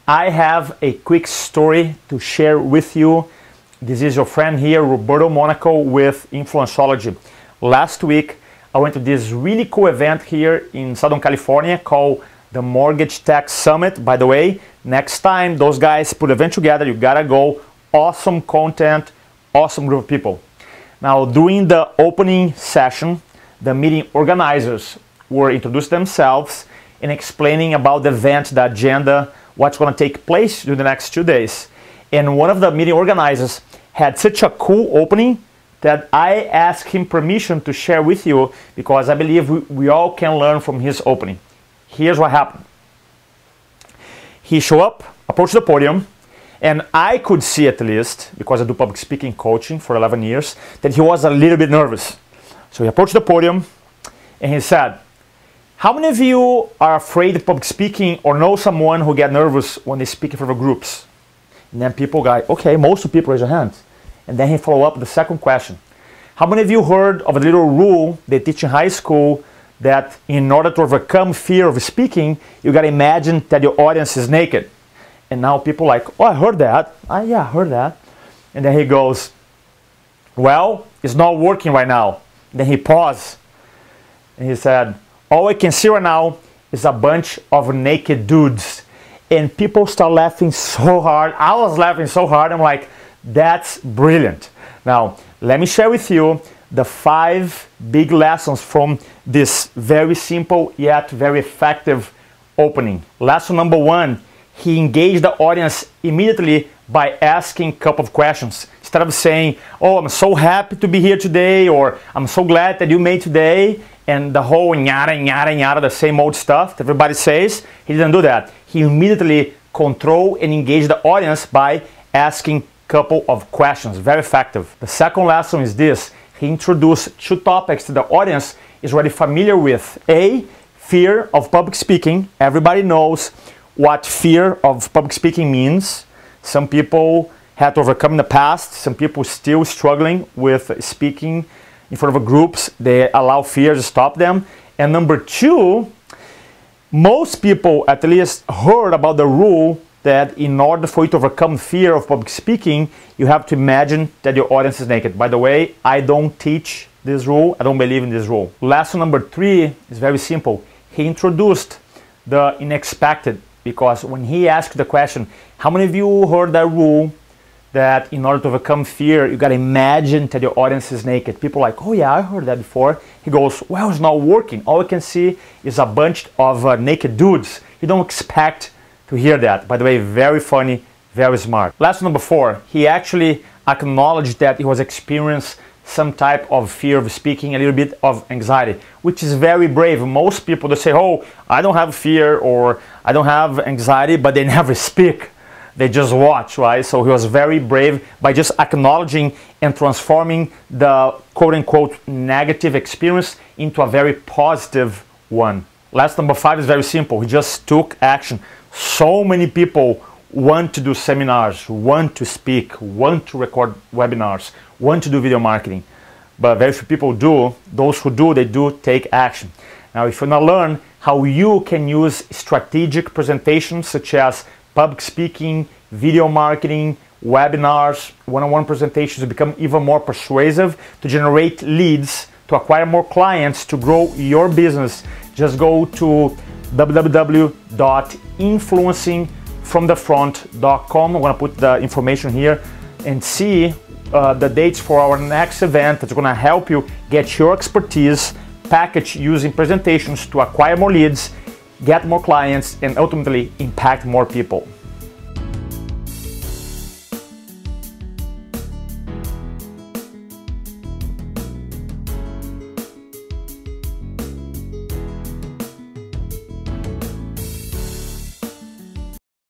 I have a quick story to share with you. This is your friend here, Roberto Monaco with InfluenceOlogy. Last week, I went to this really cool event here in Southern California called the Mortgage Tech Summit. By the way, next time those guys put an event together, you gotta go. Awesome content, awesome group of people. Now, during the opening session, the meeting organizers were introducing themselves and explaining about the event, the agenda, what's going to take place during the next 2 days. And one of the meeting organizers had such a cool opening that I asked him permission to share with you because I believe we all can learn from his opening. Here's what happened. He showed up, approached the podium, and I could see at least, because I do public speaking coaching for 11 years, that he was a little bit nervous. So he approached the podium and he said, how many of you are afraid of public speaking or know someone who get nervous when they speak in front of groups? And then people go, okay, most of people raise their hands. And then he followed up with the second question. How many of you heard of a little rule they teach in high school that in order to overcome fear of speaking, you got to imagine that your audience is naked? And now people are like, oh, I heard that. Yeah, I heard that. And then he goes, well, it's not working right now. And then he paused and he said, all I can see right now is a bunch of naked dudes. And people start laughing so hard. I was laughing so hard. I'm like, that's brilliant. Now, let me share with you the 5 big lessons from this very simple yet very effective opening. Lesson number 1, he engaged the audience immediately by asking a couple of questions. Instead of saying, oh, I'm so happy to be here today, or I'm so glad that you made today, and the whole yada, the same old stuff that everybody says, he didn't do that. He immediately controlled and engaged the audience by asking a couple of questions. Very effective. The second lesson is this. He introduced 2 topics that the audience is already familiar with. A, fear of public speaking. Everybody knows what fear of public speaking means. Some people had to overcome in the past. Some people still struggling with speaking in front of groups. They allow fear to stop them. And number 2, most people at least heard about the rule that in order for you to overcome fear of public speaking, you have to imagine that your audience is naked. By the way, I don't teach this rule. I don't believe in this rule. Lesson number 3 is very simple. He introduced the unexpected, because when he asked the question, how many of you heard that rule that in order to overcome fear, you got to imagine that your audience is naked? People are like, oh yeah, I heard that before. He goes, well, it's not working. All I can see is a bunch of naked dudes. You don't expect to hear that. By the way, very funny, very smart. Lesson number 4, he actually acknowledged that he was experiencing some type of fear of speaking, a little bit of anxiety, which is very brave. Most people, they say, oh, I don't have fear or I don't have anxiety, but they never speak. They just watch, right? So he was very brave by just acknowledging and transforming the quote-unquote negative experience into a very positive one. Lesson number 5 is very simple. He just took action. So many people want to do seminars, want to speak, want to record webinars, want to do video marketing, but very few people do. Those who do, they do take action. Now, if you want to learn how you can use strategic presentations such as public speaking, video marketing, webinars, one-on-one presentations to become even more persuasive, to generate leads, to acquire more clients, to grow your business, just go to www.influencingfromthefront.com. I'm going to put the information here and see the dates for our next event that's going to help you get your expertise packaged using presentations to acquire more leads, get more clients, and ultimately impact more people.